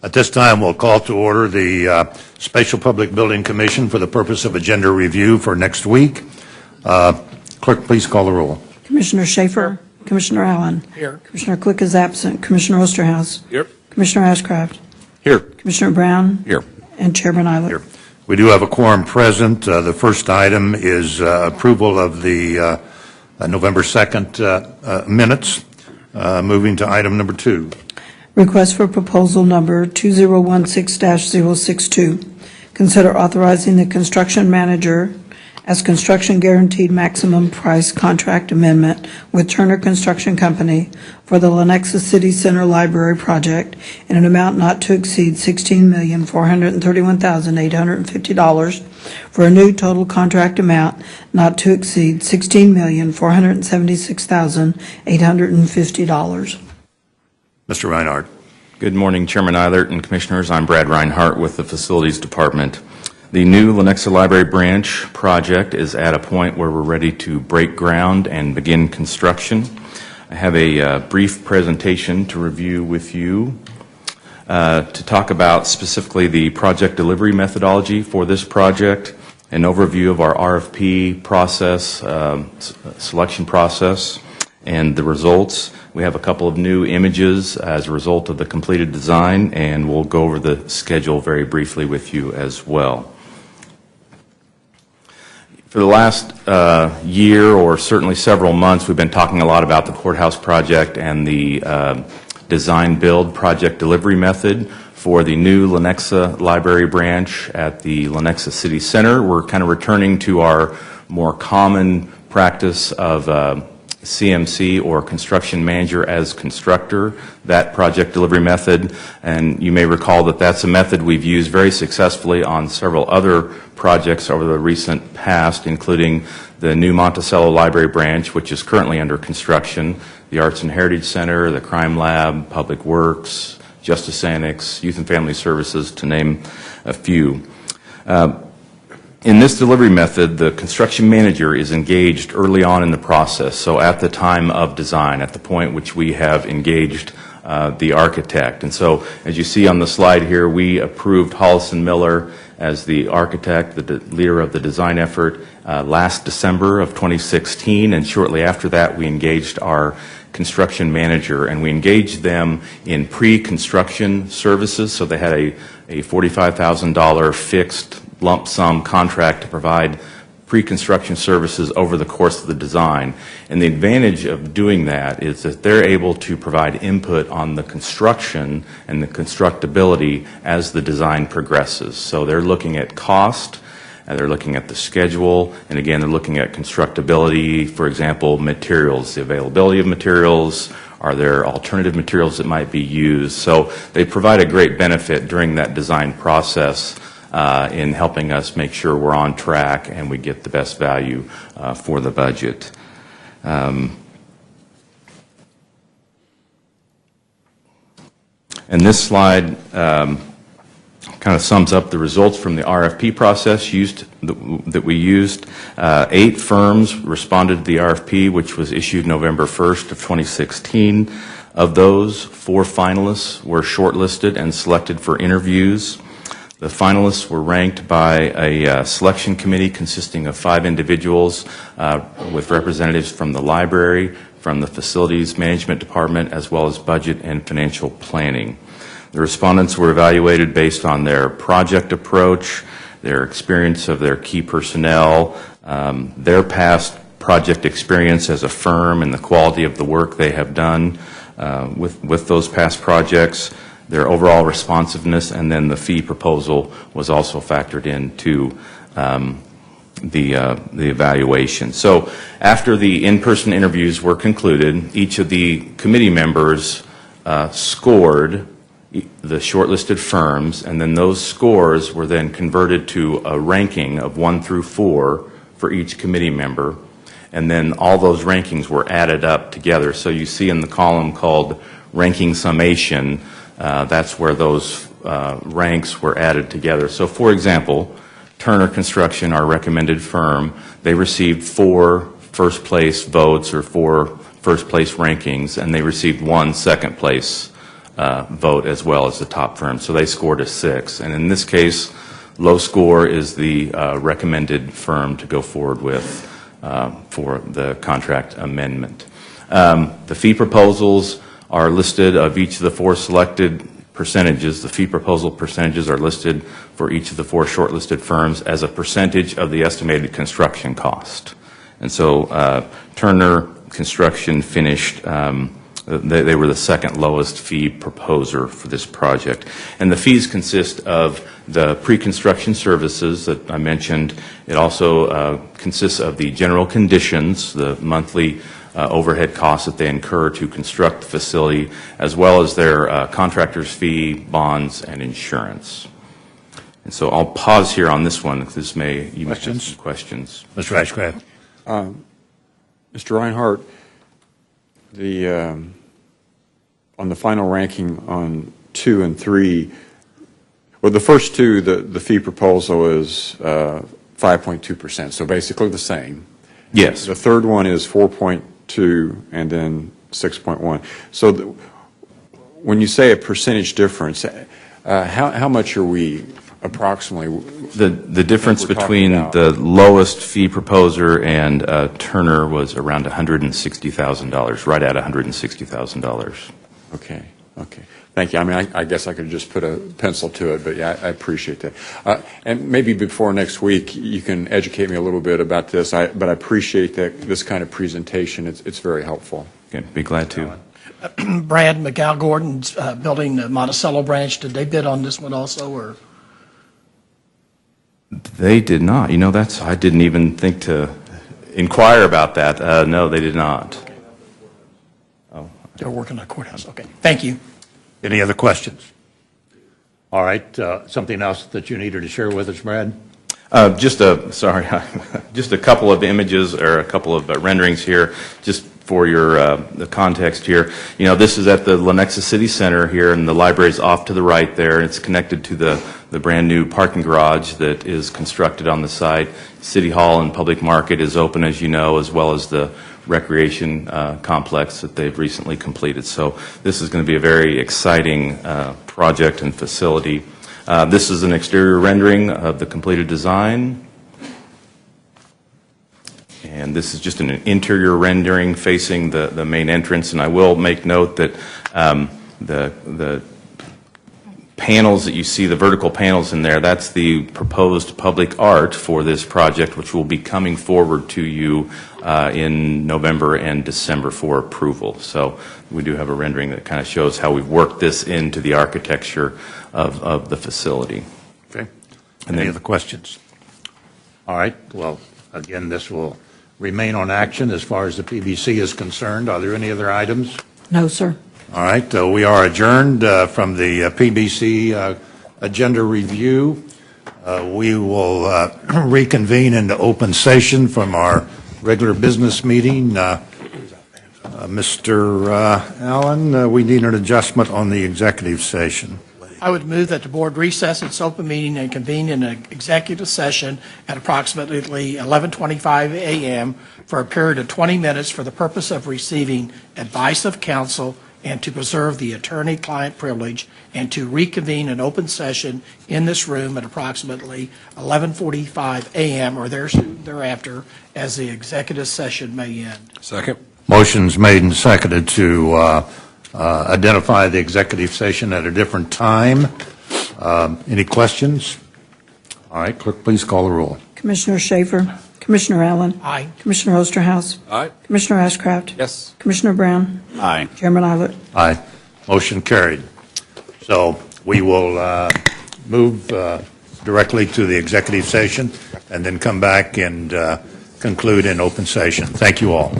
At this time, we'll call to order the Special Public Building Commission for the purpose of agenda review for next week. Clerk, please call the roll. Commissioner Schaefer. Here. Commissioner Allen. Here. Commissioner Click is absent. Commissioner Osterhaus. Here. Commissioner Ashcraft. Here. Commissioner Brown. Here. And Chairman Eilert. Here. We do have a quorum present. The first item is approval of the November 2nd minutes. Moving to item number 2. Request for proposal number 2016-062. Consider authorizing the construction manager as construction guaranteed maximum price contract amendment with Turner Construction Company for the Lenexa City Center Library project in an amount not to exceed $16,431,850 for a new total contract amount not to exceed $16,476,850. Mr. Reinhardt. Good morning, Chairman Eilert and Commissioners. I'm Brad Reinhardt with the Facilities Department. The new Lenexa Library Branch project is at a point where we're ready to break ground and begin construction. I have a brief presentation to review with you to talk about specifically the project delivery methodology for this project, an overview of our RFP process, selection process, and the results. We have a couple of new images as a result of the completed design, and we'll go over the schedule very briefly with you as well. For the last year, or certainly several months, we've been talking a lot about the courthouse project and the design-build project delivery method for the new Lenexa Library Branch at the Lenexa City Center. We're kind of returning to our more common practice of CMC, or construction manager as constructor, that project delivery method. And you may recall that that's a method we've used very successfully on several other projects over the recent past, including the new Monticello Library Branch, which is currently under construction, the Arts and Heritage Center, the Crime Lab, Public Works, Justice Annex, Youth and Family Services, to name a few. In this delivery method, the construction manager is engaged early on in the process, so at the time of design, at the point which we have engaged the architect. And so, as you see on the slide here, we approved Hollison Miller as the architect, the leader of the design effort, last December of 2016, and shortly after that we engaged our construction manager, and we engaged them in pre-construction services. So they had a $45,000 fixed lump sum contract to provide pre-construction services over the course of the design. And the advantage of doing that is that they're able to provide input on the construction and the constructability as the design progresses. So they're looking at cost, and they're looking at the schedule, and again, they're looking at constructability, for example, materials, the availability of materials. Are there alternative materials that might be used? So they provide a great benefit during that design process in helping us make sure we're on track and we get the best value for the budget. And this slide kind of sums up the results from the RFP process that we used. 8 firms responded to the RFP, which was issued November 1st of 2016. Of those, 4 finalists were shortlisted and selected for interviews. The finalists were ranked by a selection committee consisting of 5 individuals with representatives from the library, from the facilities management department, as well as budget and financial planning. The respondents were evaluated based on their project approach, their experience of their key personnel, their past project experience as a firm, and the quality of the work they have done with those past projects, their overall responsiveness, and then the fee proposal was also factored into the evaluation. So after the in-person interviews were concluded, each of the committee members scored the shortlisted firms, and then those scores were then converted to a ranking of 1 through 4 for each committee member, and then all those rankings were added up together. So you see in the column called ranking summation, that's where those ranks were added together. So for example, Turner Construction, our recommended firm, they received 4 first place votes or 4 first place rankings, and they received 1 second place vote as well as the top firm. So they scored a 6. And in this case, low score is the recommended firm to go forward with for the contract amendment. The fee proposals are listed of each of the 4 selected percentages. The fee proposal percentages are listed for each of the 4 shortlisted firms as a percentage of the estimated construction cost. And so Turner Construction finished, they were the second lowest fee proposer for this project. And the fees consist of the pre-construction services that I mentioned. It also consists of the general conditions, the monthly overhead costs that they incur to construct the facility, as well as their contractor's fee, bonds, and insurance. And so I'll pause here on this one. You may have some questions. Mr. Ashcraft. Mr. Reinhardt, on the final ranking on 2 and 3, well, the first 2, the fee proposal is 5.2%, so basically the same. Yes. The third one is 4.2 and then 6.1. So when you say a percentage difference, how much are we approximately? The difference between the lowest fee proposer and Turner was around $160,000, right at $160,000. Okay. Thank you. I mean, I guess I could just put a pencil to it, but yeah, I appreciate that. And maybe before next week, you can educate me a little bit about this, but I appreciate this kind of presentation. It's very helpful. Okay, be glad to. Brad McGow-Gordon's building the Monticello branch, did they bid on this one also, or? They did not. You know, I didn't even think to inquire about that. No, they did not. Oh. They're working on the courthouse. Okay. Thank you. Any other questions? All right. Something else that you needed to share with us, Brad? Just a couple of images or a couple of renderings here, just for your the context here. You know, this is at the Lenexa City Center here, and the library's off to the right there. It's connected to the brand new parking garage that is constructed on the site. City Hall and Public Market is open, as you know, as well as the recreation complex that they've recently completed. So this is going to be a very exciting project and facility. This is an exterior rendering of the completed design. And this is just an interior rendering facing the main entrance. And I will make note that the panels that you see, the vertical panels in there, that's the proposed public art for this project, which will be coming forward to you in November and December for approval. So we do have a rendering that kind of shows how we've worked this into the architecture of the facility. Okay. Any other questions? All right. Well, again, this will remain on action as far as the PBC is concerned. Are there any other items? No, sir. All right. We are adjourned from the PBC agenda review. We will reconvene into open session from our regular business meeting. Mr. Allen, we need an adjustment on the executive session. I would move that the board recess its open meeting and convene in an executive session at approximately 11:25 a.m. for a period of 20 minutes for the purpose of receiving advice of counsel and to preserve the attorney-client privilege, and to reconvene an open session in this room at approximately 11:45 a.m. or thereafter as the executive session may end. Second. Motion's made and seconded to identify the executive session at a different time. Any questions? All right, clerk, please call the roll. Commissioner Schaefer, Commissioner Allen, Aye. Commissioner Osterhaus, Aye. Commissioner Ashcraft, Yes. Commissioner Brown, Aye. Chairman Eilert. Aye. Motion carried. So we will move directly to the executive session and then come back and conclude in open session. Thank you all.